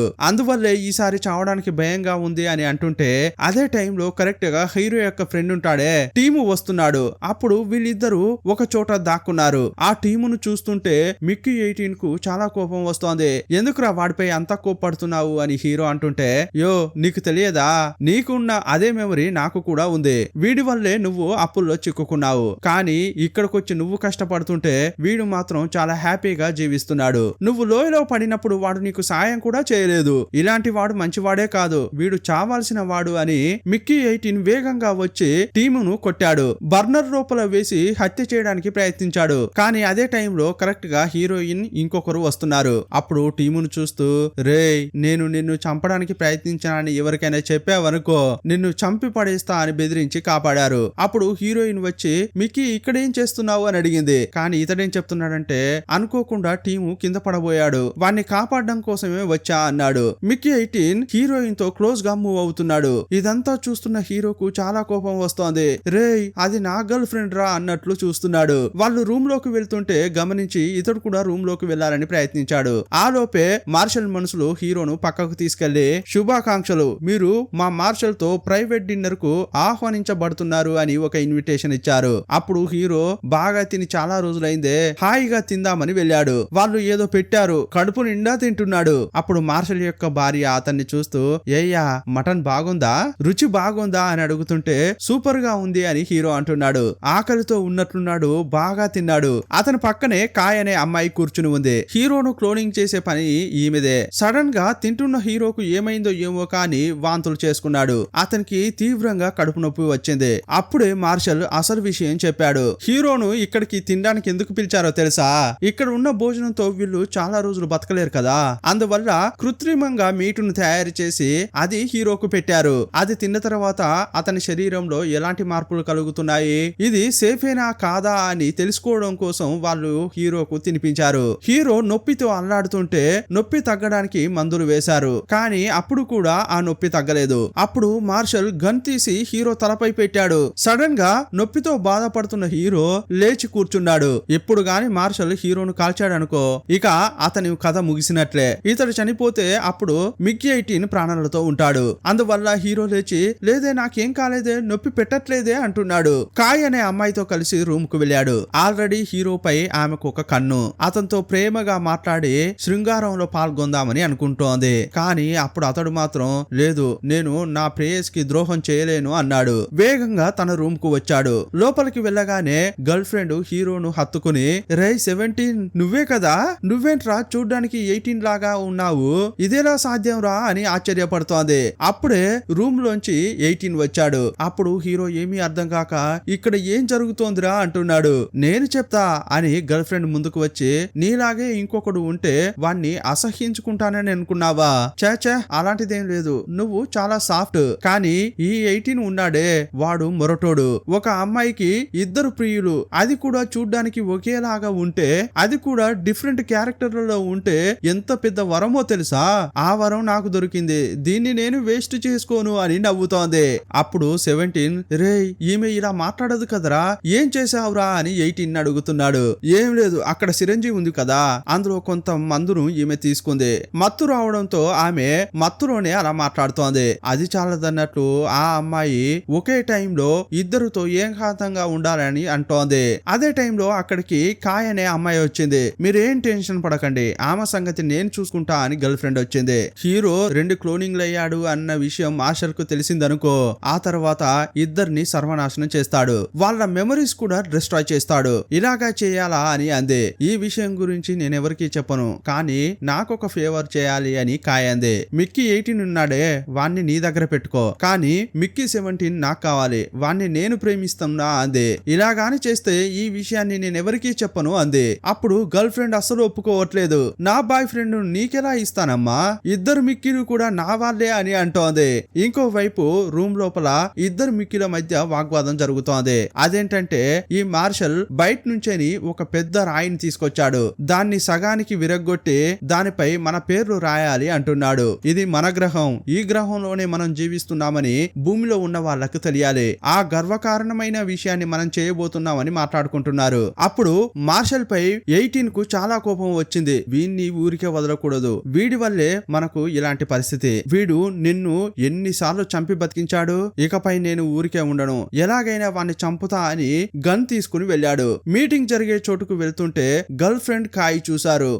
అందువల్లే ఈసారి చావడానికి భయంగా ఉంది అని అంటుంటే, అదే టైంలో కరెక్ట్ గా హీరో యొక్క ఫ్రెండ్ ఉంటాడే, టీము వస్తున్నాడు. అప్పుడు వీళ్ళిద్దరూ ఒక చోట దాక్కున్నారు. ఆ టీమును చూస్తుంటే మిక్కీ 18 కు చాలా కోపం వస్తోంది. ఎందుకురా వాడిపై అంతా కోప్పడుతున్నావు అని హీరో అంటుంటే, యో నీకు తెలియదా, నీకున్న అదే మెమరీ నాకు కూడా ఉంది. వీడి వల్లే నువ్వు అప్పుల్లో చిక్కుకున్నావు, కానీ ఇక్కడికొచ్చి నువ్వు కష్టపడుతుంటే వీడు మాత్రం చాలా హ్యాపీగా జీవిస్తున్నాడు. నువ్వు లోయలో పడినప్పుడు వాడు నీకు సాయం కూడా చేయలేదు. ఇలాంటి వాడు మంచివాడే కాదు, వీడు చావాల్సిన వాడు అని మిక్కీ 18 వేగంగా వచ్చి టీమును కొట్టాడు. బర్నర్ లోపల వేసి హత్య చేయడానికి ప్రయత్నించాడు. కానీ అదే టైంలో కరెక్ట్ గా హీరోయిన్ ఇంకొకరు వస్తున్నారు. అప్పుడు టీమును చూస్తూ, రే నేను నిన్ను చంపడానికి ప్రయత్నించానని ఎవరికైనా చెప్పావనుకో, నిన్ను చంపి పడేస్తా అని బెదిరించి కాపాడారు. అప్పుడు హీరోయిన్ వచ్చి, మిక్కీ ఇక్కడేం చేస్తున్నావు అని అడిగింది. కానీ ఇతడేం చెప్తున్నాడంటే, అనుకోకుండా టీము కింద పడబోయాడు, వాణ్ణి కాపాడడం కోసమే వచ్చా అన్నాడు. మిక్కీ 18 హీరోయిన్ తో క్లోజ్ గా మూవ్ అవుతున్నాడు. ఇదంతా చూస్తున్న హీరోకు చాలా కోపం వస్తోంది. రే అది నా గర్ల్ ఫ్రెండ్ రా అన్నట్లు చూస్తున్నాడు. వాళ్ళు రూమ్ లోకి వెళ్తుంటే గమనించి ఇతడు కూడా రూమ్ లోకి వెళ్లాలని ప్రయత్నించాడు. ఆ లోపే మార్షల్ మనుషులు హీరోను పక్కకు తీసుకెళ్లి, శుభాకాంక్షలు, మీరు మా మార్షల్ తో ప్రైవేట్ డిన్నర్ కు ఆహ్వానించబడుతున్నారు అని ఒక ఇన్విటేషన్ ఇచ్చారు. అప్పుడు హీరో బాగా తిని చాలా రోజులైందే, హాయిగా తిందామని వెళ్ళాడు. వాళ్ళు ఏదో పెట్టారు, కడుపు నిండా తింటున్నాడు. అప్పుడు మార్షల్ యొక్క భార్య అతన్ని చూస్తూ, ఏయ్యా మటన్ బాగుందా, రుచి బాగుందా అని అడుగుతుంటే, సూపర్ గా ఉంది అని హీరో అంటున్నాడు. ఆకలితో ఉన్నట్లున్నాడు, బాగా తిన్నాడు. అతని పక్కనే కాయ్ అనే అమ్మాయి కూర్చుని ఉంది. హీరోను క్లోనింగ్ చేసే పని ఈమెదే. సడన్ గా తింటున్న హీరోకు ఏమైందో ఏమో కానీ వాంతులు చేసుకున్నాడు. అతనికి తీవ్రంగా కడుపు నొప్పి వచ్చింది. అప్పుడే మార్షల్ అసలు విషయం చెప్పాడు. హీరోను ఇక్కడికి తినడానికి ఎందుకు పిలిచారో తెలుసా, ఇక్కడ ఉన్న భోజనంతో వీళ్ళు చాలా రోజులు బతకలేరు కదా, అందువల్ల కృత్రిమంగా మీటును తయారు చేసి అది హీరోకు పెట్టారు. అది తిన్న తర్వాత అతని శరీరంలో ఎలాంటి మార్పులు కలుగుతున్నాయి, ఇది సేఫేనా కాదా అని తెలుసుకోవడం కోసం వాళ్ళు హీరోకు తినిపించారు. హీరో నొప్పితో అల్లాడుతుంటే నొప్పి తగ్గడానికి మందులు వేశారు. కానీ అప్పుడు కూడా ఆ నొప్పి తగ్గలేదు. అప్పుడు మార్షల్ గన్ తీసి హీరో తలపై పెట్టాడు. సడన్ గా నొప్పితో బాధపడుతున్న హీరో లేచి కూర్చున్నాడు. ఇప్పుడు గాని మార్షల్ హీరోను కాల్చాడనుకో, ఇక అతని కథ ముగిసినట్లే. ఇతడు చనిపోతే అప్పుడు మిక్కీ 18 ప్రాణాలతో ఉంటాడు. అందువల్ల హీరో లేచి, లేదే నాకేం కాలేదే, నొప్పి పెట్టట్లేదే అంటున్నాడు. కాయ్ అనే అమ్మాయితో కలిసి రూమ్ కు వెళ్ళాడు. ఆల్రెడీ హీరోపై ఆమెకు ఒక కన్ను. అతనితో ప్రేమగా మాట్లాడి శృంగారంలో పాల్గొందామని అనుకుంటోంది. కానీ అప్పుడు అతడు మాత్రం, లేదు నేను నా ప్రేయస్ కి ద్రోహం చేయలేను అన్నాడు. వేగంగా తన రూమ్ కు వచ్చాడు. లోపలికి వెళ్ళగానే గర్ల్ ఫ్రెండ్ హీరోను హత్తుకుని, రే 17 నువ్వే కదా, నువ్వేంట్రా చూడ్డానికి 18 లాగా ఉన్నావు, ఇదేలా సాధ్యం రా అని ఆశ్చర్యపడుతోంది. అప్పుడే రూమ్ లోంచి 18 వచ్చాడు. అప్పుడు హీరో ఏమీ అర్థం కాక, ఇక్కడ ఏం జరుగుతోందిరా అంటున్నాడు. నేను చెప్తా అని గర్ల్ ఫ్రెండ్ ముందుకు వచ్చి, నీలాగే ఇంకొకడు ఉంటే వాణ్ణి అసహ్యించుకుంటానని అనుకున్నావా, చాచా అలాంటిదేం లేదు, నువ్వు చాలా సాఫ్ట్, కానీ ఈ 18 ఉన్నాడే వాడు మొరటోడు. ఒక అమ్మాయికి 2 ప్రియులు, అది కూడా చూడ్డానికి ఒకేలాగా ఉంటే, అది కూడా డిఫరెంట్ క్యారెక్టర్లలో ఉంటే ఎంత పెద్ద వరమో తెలుసా? ఆ వరం నాకు దొరికింది, దీన్ని నేను వేస్ట్ చేసుకోను అని నవ్వుతోంది. అప్పుడు 17 రే ఈమె ఇలా మాట్లాడదు కదరా, ఏం చేసావురా అని 18 అడుగుతున్నాడు. ఏం లేదు, అక్కడ సిరంజి ఉంది కదా, అందులో కొంత మందును ఈమె తీసుకుంది. మత్తు రావడంతో ఆమె మత్తులోనే అలా మాట్లాడుతోంది. అది చాలదన్నట్లు ఆ అమ్మాయి ఒకే టైంలో ఇద్దరితో ఏకాంతంగా ఉండాలని అంటోంది. అదే టైంలో అక్కడికి కాయ్ అనే అమ్మాయి వచ్చింది. మీరేం టెన్షన్ పడకండి, ఆమె సంగతి నేను చూసుకుంటా అని గర్ల్ ఫ్రెండ్ వచ్చింది. హీరో 2 క్లోనింగ్లు అయ్యాడు అన్న విషయం మార్షల్ కు తెలిసిందనుకో, ఆ తర్వాత ఇద్దరిని సర్వనాశనం చేస్తాడు, వాళ్ళ మెమరీస్ కూడా డిస్ట్రాయ్ చేస్తాడు. ఇలాగా చేయాలా అని అంది. ఈ విషయం గురించి నేనెవరికీ చెప్పను, కానీ నాకొక ఫేవర్ చేయాలి అని కాయ్ అంది. మిక్కీ 18 ఉన్నాడే, వాణ్ణి నీ దగ్గర పెట్టుకో, కానీ మిక్కీ 17 నాకు కావాలి, వాణ్ణి నేను ప్రేమిస్తున్నా అంది. ఇలాగాని చేస్తే ఈ విషయాన్ని నేనెవరికీ చెప్పను అంది. అప్పుడు గర్ల్ ఫ్రెండ్ అస్సలు ఒప్పుకోవట్లేదు. నా బాయ్ ఫ్రెండ్ నీకెలా ఇస్తానమ్మా, ఇద్దరు మిక్కీలు కూడా నా వాళ్ళే అని అంటోంది. ఇంకోవైపు రూమ్ లోపల ఇద్దరు మిక్కీల మధ్య వాగ్వాదం జరుగుతోంది. అదేంటంటే ఈ మార్షల్ బయట నుంచేని ఒక పెద్ద రాయిని తీసుకొచ్చాడు, దాన్ని సగానికి విరగ్గొట్టి దానిపై మన పేర్లు రాయాలి అంటున్నాడు. ఇది మన గ్రహం, ఈ గ్రహంలోనే మనం జీవిస్తున్నామని భూమిలో ఉన్న వాళ్ళకు తెలియాలి, ఆ గర్వకారణమైన విషయాన్ని మనం చేయబోతున్నామని మాట్లాడుకుంటున్నారు. అప్పుడు మార్షల్ పై 18 కు చాలా కోపం వచ్చింది. వీడిని ఊరికే వదలకూడదు, వీడి వల్లే మనకు ఇలాంటి పరిస్థితి, వీడు నిన్ను ఎన్నిసార్లు చంపి బతికించాడు, ఇకపై నేను ఊరికే ఉండను, ఎలాగైనా వాడిని చంపుతా అని గన్ తీసుకుని వెళ్ళాడు. మీటింగ్ జరిగే చోటుకు వెళ్తుంటే గర్ల్ ఫ్రెండ్ కాయ్ చూశారు.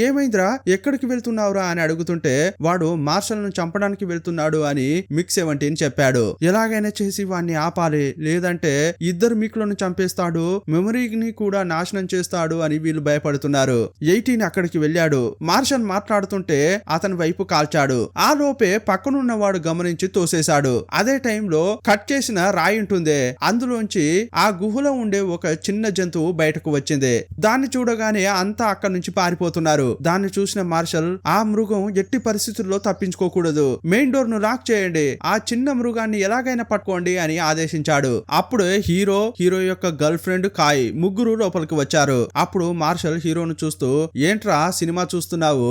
ఏమైందిరా, ఎక్కడికి వెళ్తున్నావురా అని అడుగుతుంటే వాడు మార్షల్ ను చంపడానికి వెళ్తున్నాడు అని మిక్ 17 చెప్పాడు. ఎలాగైనా చేసి వాడిని ఆపాలి, లేదంటే ఇద్దరు మిక్లను చంపేస్తాడు, మెమరీని కూడా నాశనం చేస్తాడు అని వీళ్ళు భయపడుతున్నారు. 18 అక్కడికి వెళ్ళాడు. మార్షల్ మాట్లాడుతుంటే అతని వైపు కాల్చాడు. ఆ లోపే పక్కనున్న వాడు గమనించి తోసేశాడు. అదే టైంలో కట్ చేసిన రాయి ఉంటుంది, అందులోంచి ఆ గుహలో ఉండే ఒక చిన్న జంతువు బయటకు వచ్చింది. దాన్ని చూడగానే అంతా అక్కడి నుంచి పారిపోతున్నారు. దాన్ని చూసిన మార్షల్ ఆ మృగం ఎట్టి పరిస్థితుల్లో తప్పించుకోకూడదు, మెయిన్ డోర్ ను లాక్ చేయండి, ఆ చిన్న మృగాన్ని ఎలాగైనా పట్టుకోండి అని ఆదేశించాడు. అప్పుడే హీరో యొక్క గర్ల్ ఫ్రెండ్ కాయ్ ముగ్గురు లోపలికి వచ్చారు. అప్పుడు మార్షల్ హీరోను చూస్తూ, ఏంట్రా సినిమా చూస్తున్నావు,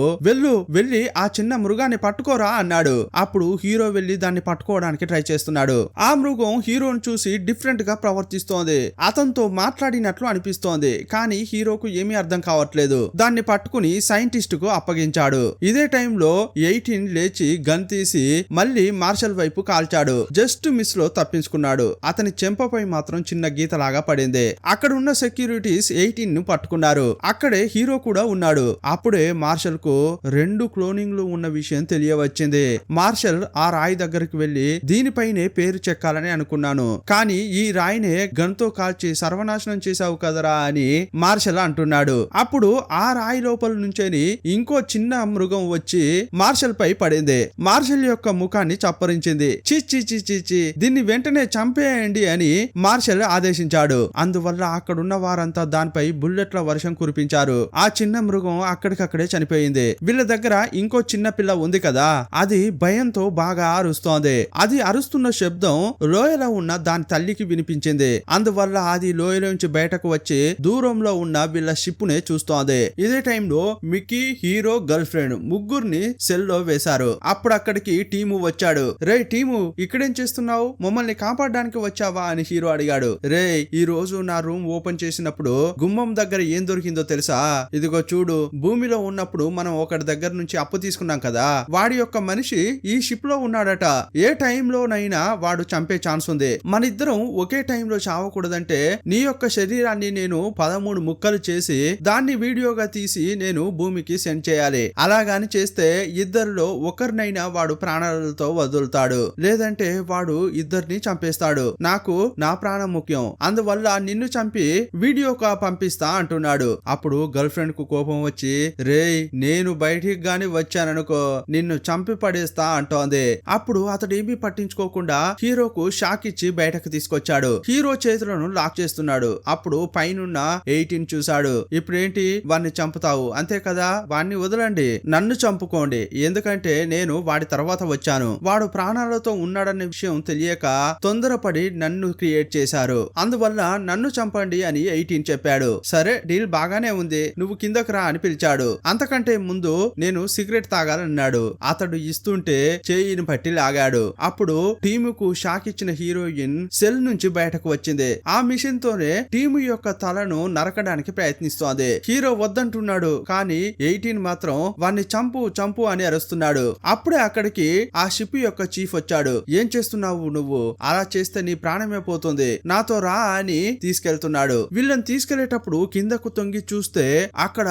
వెళ్ళి ఆ చిన్న మృగాన్ని పట్టుకోరా అన్నాడు. అప్పుడు హీరో వెళ్లి దాన్ని పట్టుకోవడానికి ట్రై చేస్తున్నాడు. ఆ మృగం హీరోను చూసి డిఫరెంట్ గా ప్రవర్తిస్తోంది, అతనితో మాట్లాడినట్లు అనిపిస్తోంది, కానీ హీరోకు ఏమీ అర్థం కావట్లేదు. దాన్ని పట్టుకుని సైంటిస్ట్ కు అప్పగించాడు. ఇదే టైంలో 18 లేచి గన్ తీసి మళ్ళీ మార్షల్ వైపు కాల్చాడు. జస్ట్ మిస్ లో తప్పించుకున్నాడు. అతని చెంపపై మాత్రం చిన్న గీతలాగా పడింది. అక్కడ ఉన్న సెక్యూరిటీస్ 18 ను పట్టుకున్నారు. అక్కడే హీరో కూడా ఉన్నాడు. అప్పుడే మార్షల్ కు 2 క్లోనింగ్లు ఉన్న విషయం తెలియవచ్చింది. మార్షల్ ఆ రాయి దగ్గరికి వెళ్లి దీనిపైనే పేరు చెక్కాలని అనుకున్నాను, కానీ ఈ రాయినే గన్తో కాల్చి సర్వనాశనం చేశావు కదరా అని మార్షల్ అంటున్నాడు. అప్పుడు ఆ రాయి లోపల నుంచేని ఇంకో చిన్న మృగం వచ్చి మార్షల్ పై పడింది. మార్షల్ యొక్క ముఖాన్ని చప్పరించింది. చి దీన్ని వెంటనే చంపేయండి అని మార్షల్ ఆదేశించాడు. అందువల్ల అక్కడున్న వారంతా దానిపై బుల్లెట్ల వర్షం కురిపించారు. ఆ చిన్న మృగం అక్కడికక్కడే చనిపోయింది. వీళ్ళ దగ్గర ఇంకో చిన్న పిల్ల ఉంది కదా, అది భయంతో బాగా అరుస్తోంది. అది అరుస్తున్న శబ్దం లోయలో ఉన్న దాని తల్లికి వినిపించింది. అందువల్ల అది లోయలోంచి బయటకు వచ్చి దూరంలో ఉన్న వీళ్ళ షిప్ నే చూస్తోంది. ఇదే టైంలో మిక్కీ, హీరో, గర్ల్ ఫ్రెండ్ ముగ్గురిని సెల్ లో వేశారు. అప్పుడు అక్కడికి టీము వచ్చాడు. రే టీము, ఇక్కడేం చేస్తున్నావు, మమ్మల్ని కాపాడడానికి వచ్చావా అని హీరో అడిగాడు. రే ఈ రోజు నా రూమ్ ఓపెన్ చేసినప్పుడు గుమ్మం దగ్గర ఏం దొరికిందో తెలుసా, ఇదిగో చూడు, భూమిలో ఉన్నప్పుడు మనం ఒకటి దగ్గర నుంచి అప్పు తీసుకున్నాం కదా, వాడి యొక్క మనిషి ఈ షిప్ లో ఉన్నాడట, ఏ టైంలోనైనా వాడు చంపే ఛాన్స్ ఉంది, మన ఇద్దరం ఒకే టైంలో చావకూడదంటే నీ యొక్క శరీరాన్ని నేను 13 ముక్కలు చేసి దాన్ని వీడియోగా తీసి నేను భూమికి సెండ్ చేయాలి, అలాగాని చేస్తే ఇద్దరిలో ఒకరినైనా వాడు ప్రాణాలతో వదులుతాడు, లేదంటే వాడు ఇద్దరిని చంపేస్తాడు, నాకు నా ప్రాణం ముఖ్యం, అందువల్ల నిన్ను చంపి వీడియోగా పంపిస్తా అంటున్నాడు. అప్పుడు గర్ల్ ఫ్రెండ్ కు కోపం వచ్చి, రేయ్ నేను బయటికి గాని వచ్చాననుకో నిన్ను చంపి పడేస్తా అంటోంది. అప్పుడు అతడు ఏమీ పట్టించుకోకుండా హీరోకు షాక్ ఇచ్చి బయటకు తీసుకొచ్చాడు. హీరో చేతులను లాక్ చేస్తున్నాడు. అప్పుడు పైనున్న 18 చూశాడు. ఇప్పుడేంటి, వాడిని చంపుతావు అంతే కదా, వాడిని వదలండి, నన్ను చంపుకోండి, ఎందుకంటే నేను వాడి తర్వాత వచ్చాను, వాడు ప్రాణాలతో ఉన్నాడనే విషయం తెలియక తొందరపడి నన్ను క్రియేట్ చేశారు, అందువల్ల నన్ను చంపండి చెప్పండి అని 18 చెప్పాడు. సరే డీల్ బాగానే ఉంది, నువ్వు కిందకు రా అని పిలిచాడు. అంతకంటే ముందు నేను సిగరెట్ తాగాలన్నాడు. అతడు ఇస్తుంటే చేయిని పట్టి లాగాడు. అప్పుడు టీముకు షాక్ ఇచ్చిన హీరోయిన్ సెల్ నుంచి బయటకు వచ్చింది. ఆ మిషన్ తోనే టీము యొక్క తలను నరకడానికి ప్రయత్నిస్తోంది. హీరో వద్దంటున్నాడు, కానీ 18 మాత్రం వాణ్ణి చంపు చంపు అని అరుస్తున్నాడు. అప్పుడే అక్కడికి ఆ షిప్ యొక్క చీఫ్ వచ్చాడు. ఏం చేస్తున్నావు నువ్వు? అలా చేస్తే నీ ప్రాణమే పోతుంది, నాతో రా అని తీసుకెళ్తున్నాడు. వీళ్ళని తీసుకెళ్లేటప్పుడు కిందకు తొంగి చూస్తే అక్కడ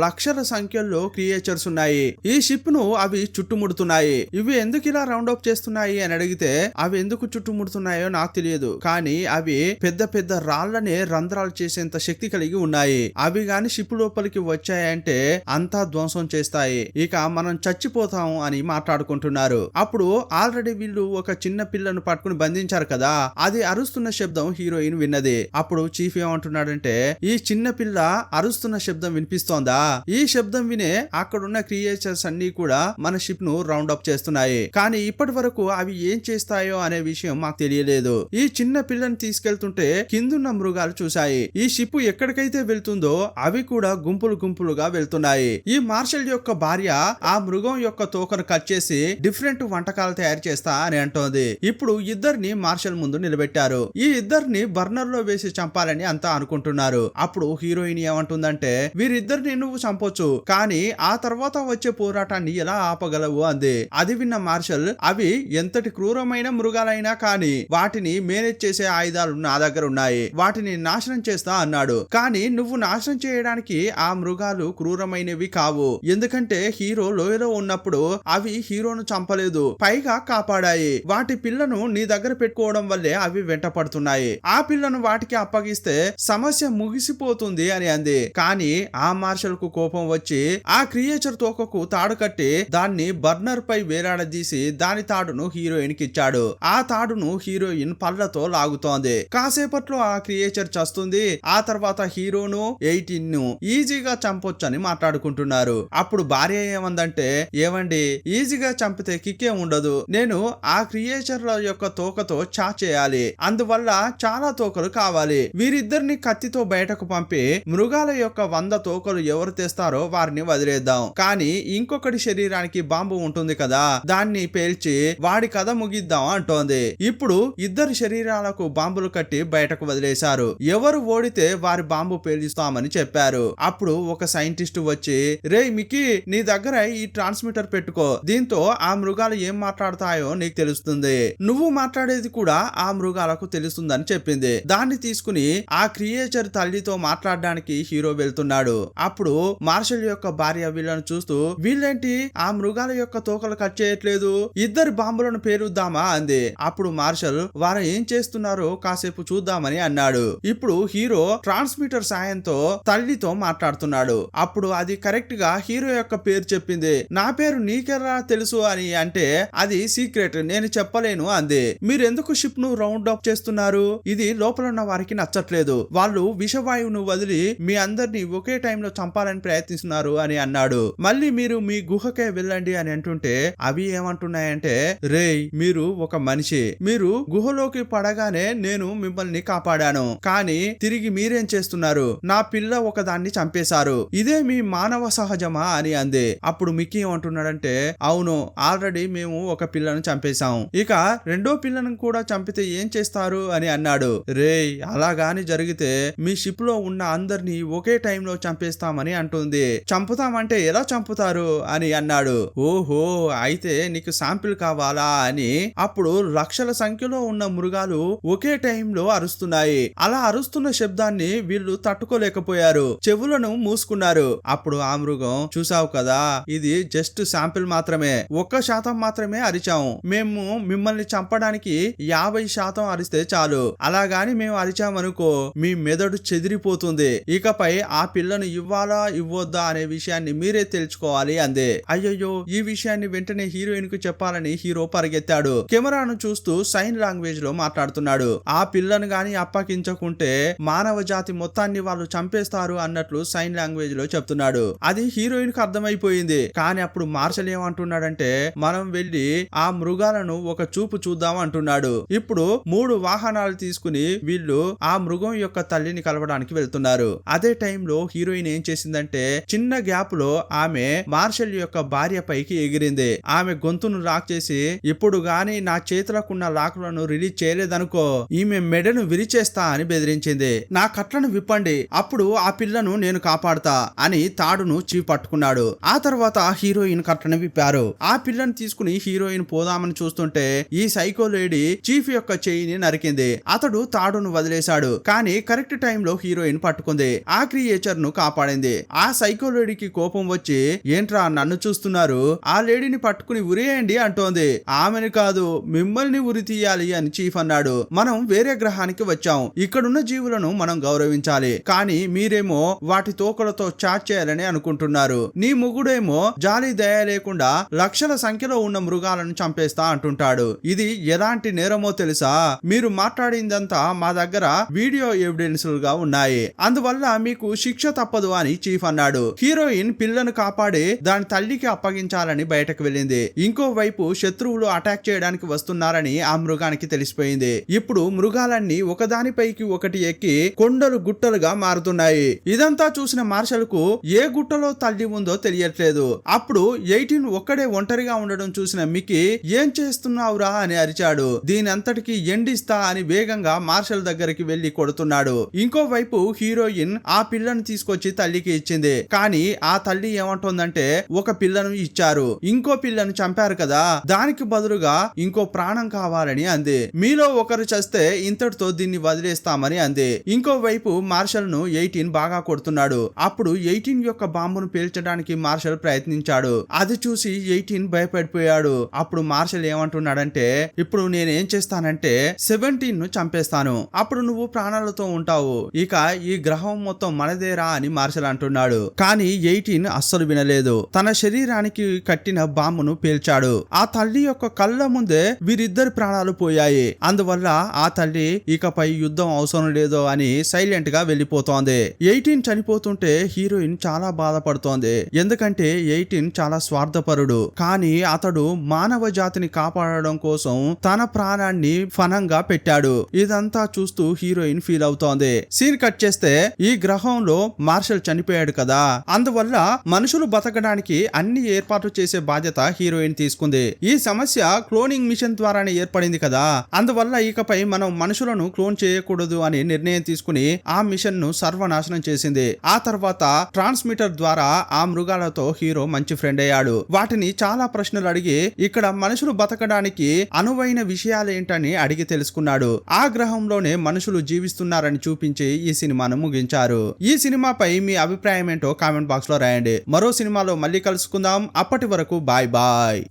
లక్షల సంఖ్యలో క్రియేచర్స్ ఉన్నాయి. ఈ షిప్ ను అవి చుట్టుముడుతున్నాయి. ఇవి ఎందుకు ఇలా రౌండ్ అప్ చేస్తున్నాయి అని అడిగితే అవి ఎందుకు చుట్టుముడుతున్నాయో నాకు తెలియదు, కానీ అవి పెద్ద పెద్ద రాళ్లనే రంధ్రాలు చేసేంత శక్తి కలిగి ఉన్నాయి. అవి గాని షిప్ లోపలికి వచ్చాయంటే అంతా ధ్వంసం చేస్తాయి, ఇక మనం చచ్చిపోతాం అని మాట్లాడుకుంటున్నారు. అప్పుడు ఆల్రెడీ వీళ్ళు ఒక చిన్న పిల్లను పట్టుకుని బంధించారు కదా, అది అరుస్తున్న శబ్దం హీరోయిన్ విన్నది. అప్పుడు చీఫ్ ఏమంటున్నాడంటే, ఈ చిన్న పిల్ల అరుస్తున్న శబ్దం వినిపిస్తోందా? ఈ శబ్దం వినే అక్కడున్న క్రియేచర్స్ అన్ని కూడా మన షిప్ ను రౌండ్ అప్ చేస్తున్నాయి, కానీ ఇప్పటి వరకు అవి ఏం చేస్తాయో అనే విషయం మాకు తెలియలేదు. ఈ చిన్న పిల్లని తీసుకెళ్తుంటే కిందున్న మృగాలు చూశాయి. ఈ షిప్ ఎక్కడికైతే వెళ్తుందో అవి కూడా గుంపులు గుంపులుగా వెళ్తున్నాయి. ఈ మార్షల్ యొక్క భార్య ఆ మృగం యొక్క తోకను కట్ చేసి డిఫరెంట్ వంటకాలు తయారు చేస్తా అని అంటోంది. ఇప్పుడు ఇద్దరిని మార్షల్ ముందు నిలబెట్టారు. ఈ ఇద్దరిని బర్నర్ లో వేసి చంపాలని అంతా అనుకుంటున్నారు. అప్పుడు హీరోయిన్ ఏమంటుందంటే, వీరిద్దరిని నువ్వు చంపొచ్చు, కానీ ఆ తర్వాత వచ్చే పోరాటాన్ని ఎలా ఆపగలవు అంది. అది విన్న మార్షల్, అవి ఎంతటి క్రూరమైన మృగాలైనా కానీ వాటిని మేనేజ్ చేసే ఆయుధాలు నా దగ్గర ఉన్నాయి, వాటిని నాశనం చేస్తా అన్నాడు. కానీ నువ్వు నాశనం చేయడానికి ఆ మృగాలు క్రూరమైనవి కావు, ఎందుకంటే హీరో లోయలో ఉన్నప్పుడు అవి హీరోను చంపలేదు, పైగా కాపాడాయి. వాటి పిల్లను నీ దగ్గర పెట్టుకోవడం వల్లే అవి వెంట పడుతున్నాయి. ఆ పిల్లను వాటికి అప్పగిస్తే సమస్య ముగిసిపోతుంది అని అంది. కానీ ఆ మార్షల్ కు కోపం వచ్చి ఆ క్రియేచర్ తోకకు తాడు కట్టి దాన్ని బర్నర్ పై వేలాడదీసి దాని తాడును హీరోయిన్ కి ఇచ్చాడు. ఆ తాడును హీరోయిన్ పళ్ళతో లాగుతోంది. కాసేపట్లో ఆ క్రియేచర్ చస్తుంది. ఆ తర్వాత హీరోను 18 ను ఈజీగా చంపొచ్చని మాట్లాడుకుంటున్నారు. అప్పుడు భార్య ఏమందంటే, ఏవండి ఈజీగా చంపితే కిక్కే ఉండదు, నేను ఆ క్రియేచర్ల యొక్క తోకతో చా చేయాలి, అందువల్ల చాలా తోకలు కావాలి. వీరిద్దరిని కత్తితో బయటకు పంపి మృగాల యొక్క 100 తోకలు ఎవరు తెస్తారో వారిని వదిలేద్దాం, కానీ ఇంకొకటి శరీరానికి బాంబు ఉంటుంది కదా, దాన్ని పేల్చి వాడి కథ ముగిద్దాం అంటోంది. ఇప్పుడు ఇద్దరు శరీరాలకు బాంబులు కట్టి బయటకు వదిలేశారు. ఎవరు ఓడితే వారి బాంబు పేలుస్తామని చెప్పారు. అప్పుడు ఒక సైంటిస్ట్ వచ్చి, రే మికీ, నీ దగ్గర ఈ ట్రాన్స్మిటర్ పెట్టుకో, దీంతో ఆ మృగాలు ఏం మాట్లాడతాయో నీకు తెలుస్తుంది, నువ్వు మాట్లాడేది కూడా ఆ మృగాలకు తెలుస్తుందని చెప్పింది. దాన్ని తీసుకుని ఆ క్రియేచర్ తల్లితో మాట్లాడడానికి హీరో వెళ్తున్నాడు. అప్పుడు మార్షల్ యొక్క భార్య వీళ్ళను చూస్తూ, వీళ్ళేంటి ఆ మృగాల యొక్క తోకలు కట్ చేయట్లేదు, ఇద్దరు బాంబులను పేరుద్దామా అంది. అప్పుడు మార్షల్, వారు ఏం చేస్తున్నారో కాసేపు చూద్దామని అన్నాడు. ఇప్పుడు హీరో ట్రాన్స్మిటర్ సాయంతో తల్లితో మాట్లాడుతున్నాడు. అప్పుడు అది కరెక్ట్ గా హీరో యొక్క పేరు చెప్పింది. నా పేరు నీకెలా తెలుసు అని అంటే, అది సీక్రెట్, నేను చెప్పలేను అంది. మీరెందుకు షిప్ ను రౌండ్ అప్ చేస్తున్నారు? ఇది లోపల ఉన్న వారికి నచ్చట్లేదు, వాళ్ళు విషవాయువును వదిలి మీ అందరినీ ఒకే టైంలో చంపాలని ప్రయత్నిస్తున్నారు అని అన్నాడు. మళ్ళీ మీరు మీ గుహకే వెళ్ళండి అని అంటుంటే అవి ఏమంటున్నాయంటే, రేయ్ మీరు ఒక మనిషి, మీరు గుహలోకి పడగానే నేను మిమ్మల్ని కాపాడాను, కానీ తిరిగి మీరేం చేస్తున్నారు? నా పిల్ల ఒకదాన్ని చంపేశారు, ఇదే మీ మానవ సహజమా అని అంది. అప్పుడు మిక్కీ ఏమంటున్నాడంటే, అవును, ఆల్రెడీ మేము ఒక పిల్లను చంపేశాం, ఇక రెండో పిల్లను కూడా చంపితే ఏం చేస్తారు అని అన్నాడు. రేయ్ అలాగాని జరిగితే మీ షిప్ లో ఉన్న అందరినీ ఒకే టైంలో చంపేస్తామని అంటుంది, చంపుతామంటే ఎలా చంపుతారు అని అన్నాడు. ఓహో, అయితే నీకు శాంపిల్ కావాలా అని. అప్పుడు లక్షల సంఖ్యలో ఉన్న మృగాలు ఒకే టైంలో అరుస్తున్నాయి. అలా అరుస్తున్న శబ్దాన్ని వీళ్ళు తట్టుకోలేకపోయారు, చెవులను మూసుకున్నారు. అప్పుడు ఆ మృగం, చూసావు కదా, ఇది జస్ట్ శాంపిల్ మాత్రమే, 1% మాత్రమే అరిచాము, మేము మిమ్మల్ని చంపడానికి 50% అరిస్తే చాలు, అలాగాని మేము అరిచామనుకో మీ మెదడు చెదిరిపోతుంది, ఇకపై ఆ పిల్లను ఇవ్వాలా ఇవ్వొద్దా అనే విషయాన్ని మీరే తెలుసుకోవాలి అందే. అయ్యయ్యో, ఈ విషయాన్ని వెంటనే హీరోయిన్ కు చెప్పాలని హీరో పరిగెత్తాడు. కెమెరాను చూస్తూ సైన్ లాంగ్వేజ్ లో మాట్లాడుతున్నాడు. ఆ పిల్లను గాని అప్పగించకుంటే మానవ జాతి మొత్తాన్ని వాళ్ళు చంపేస్తారు అన్నట్లు సైన్ లాంగ్వేజ్ లో చెప్తున్నాడు. అది హీరోయిన్ కు అర్థమైపోయింది. కానీ అప్పుడు మార్షల్ ఏమంటున్నాడంటే, మనం వెళ్ళి ఆ మృగాలను ఒక చూపు చూద్దాం అంటున్నాడు. ఇప్పుడు 3 వాహనాలు తీసుకుని వీళ్ళు ఆ మృగ మృగం యొక్క తల్లిని కలవడానికి వెళ్తున్నారు. అదే టైంలో హీరోయిన్ ఏం చేసిందంటే చిన్న గ్యాప్ లో ఆమె మార్షల్ యొక్క భార్య పైకి ఎగిరింది. ఆమె గొంతును లాక్ చేసి ఇప్పుడు గాని నా చేతులకున్న లాకులను రిలీజ్ చేయలేదనుకో ఈమె మెడను విరిచేస్తా అని బెదిరించింది. నా కట్లను విప్పండి, అప్పుడు ఆ పిల్లను నేను కాపాడుతా అని తాడును పట్టుకున్నాడు. ఆ తర్వాత హీరోయిన్ కట్లను విప్పారు. ఆ పిల్లను తీసుకుని హీరోయిన్ పోదామని చూస్తుంటే ఈ సైకో లేడీ చీఫ్ యొక్క చెయ్యిని నరికింది. అతడు తాడును వదిలేశాడు. కానీ కరెక్ట్ టైంలో హీరోయిన్ పట్టుకుంది. ఆ క్రియేచర్ ను కాపాడింది. ఆ సైకో లేడీకి కోపం వచ్చి ఏంట్రా నన్ను చూస్తున్నారు, ఆ లేడీని పట్టుకుని ఉరేయండి అంటోంది. ఆమెను కాదు మిమ్మల్ని ఉరి తీయాలి అని చీఫ్ అన్నాడు. మనం వేరే గ్రహానికి వచ్చాం, ఇక్కడున్న జీవులను మనం గౌరవించాలి, కానీ మీరేమో వాటి తోకలతో చాట్ చేయాలని అనుకుంటున్నారు. నీ ముగుడేమో జాలి దయ లేకుండా లక్షల సంఖ్యలో ఉన్న మృగాలను చంపేస్తా అంటుంటాడు. ఇది ఎలాంటి నేరమో తెలుసా? మీరు మాట్లాడిందంతా మా దగ్గర వీడియో ఎవిడెన్స్ గా ఉన్నాయి, అందువల్ల మీకు శిక్ష తప్పదు అని చీఫ్ అన్నాడు. హీరోయిన్ పిల్లను కాపాడి దాని తల్లికి అప్పగించాలని బయటకు వెళ్ళింది. ఇంకోవైపు శత్రువులు అటాక్ చేయడానికి వస్తున్నారని ఆ మృగానికి తెలిసిపోయింది. ఇప్పుడు మృగాలన్నీ ఒకదానిపైకి ఒకటి ఎక్కి కొండలు గుట్టలుగా మారుతున్నాయి. ఇదంతా చూసిన మార్షల్ కు ఏ గుట్టలో తల్లి ఉందో తెలియట్లేదు. అప్పుడు 18 ఒక్కడే ఒంటరిగా ఉండడం చూసిన మిక్కీ ఏం చేస్తున్నావురా అని అరిచాడు. దీని అంతటికి ఎండిస్తా అని వేగంగా మార్షల్ దగ్గరికి వెళ్లి కొడుతున్నాడు. ఇంకోవైపు హీరోయిన్ ఆ పిల్లను తీసుకొచ్చి తల్లికి ఇచ్చింది. కానీ ఆ తల్లి ఏమంటోందంటే ఒక పిల్లను ఇచ్చారు, ఇంకో పిల్లను చంపారు కదా, దానికి బదులుగా ఇంకో ప్రాణం కావాలని అంది. మీలో ఒకరు చస్తే ఇంతటితో దీన్ని వదిలేస్తామని అంది. ఇంకోవైపు మార్షల్ ను 18 బాగా కొడుతున్నాడు. అప్పుడు 18 యొక్క బాంబును పేల్చడానికి మార్షల్ ప్రయత్నించాడు. అది చూసి 18 భయపడిపోయాడు. అప్పుడు మార్షల్ ఏమంటున్నాడంటే ఇప్పుడు నేనేం చేస్తానంటే 17 ను చంపేస్తాను, అప్పుడు నువ్వు ప్రాణాలతో ఉంటావు, ఇక ఈ గ్రహం మొత్తం మనదేరా అని మార్షల్ అంటున్నాడు. కానీ 18 అస్సలు వినలేదు. తన శరీరానికి కట్టిన బాంబును పేల్చాడు. ఆ తల్లి యొక్క కళ్ళ ముందే వీరిద్దరి ప్రాణాలు పోయాయి. అందువల్ల ఆ తల్లి ఇకపై యుద్ధం అవసరం లేదు అని సైలెంట్ గా వెళ్లిపోతోంది. 18 చనిపోతుంటే హీరోయిన్ చాలా బాధపడుతోంది. ఎందుకంటే 18 చాలా స్వార్థపరుడు, కానీ అతడు మానవ జాతిని కాపాడడం కోసం తన ప్రాణాన్ని ఫనంగా పెట్టాడు. ఇదంతా చూస్తూ హీరోయిన్ ఫీల్ అవుతోంది. సీన్ కట్ చేస్తే ఈ గ్రహంలో మార్షల్ చనిపోయాడు కదా, అందువల్ల మనుషులు బతకడానికి అన్ని ఏర్పాట్లు చేసే బాధ్యత హీరోయిన్ తీసుకుంది. ఈ సమస్య క్లోనింగ్ మిషన్ ద్వారానే ఏర్పడింది కదా, అందువల్ల ఇకపై మనం మనుషులను క్లోన్ చేయకూడదు అని నిర్ణయం తీసుకుని ఆ మిషన్ ను సర్వనాశనం చేసింది. ఆ తర్వాత ట్రాన్స్మిటర్ ద్వారా ఆ మృగాలతో హీరో మంచి ఫ్రెండ్ అయ్యాడు. వాటిని చాలా ప్రశ్నలు అడిగి ఇక్కడ మనుషులు బతకడానికి అనువైన విషయాలేంటని అడిగి తెలుసుకున్నాడు. ఆ గ్రహంలోనే మనుషులు జీవిస్తున్నారని చూపించి ఈ సినిమాను ముగించారు. ఈ సినిమాపై మీ అభిప్రాయం ఏంటో కామెంట్ బాక్స్ లో రాయండి. మరో సినిమాలో మళ్ళీ కలుసుకుందాం. అప్పటి వరకు బాయ్ బాయ్.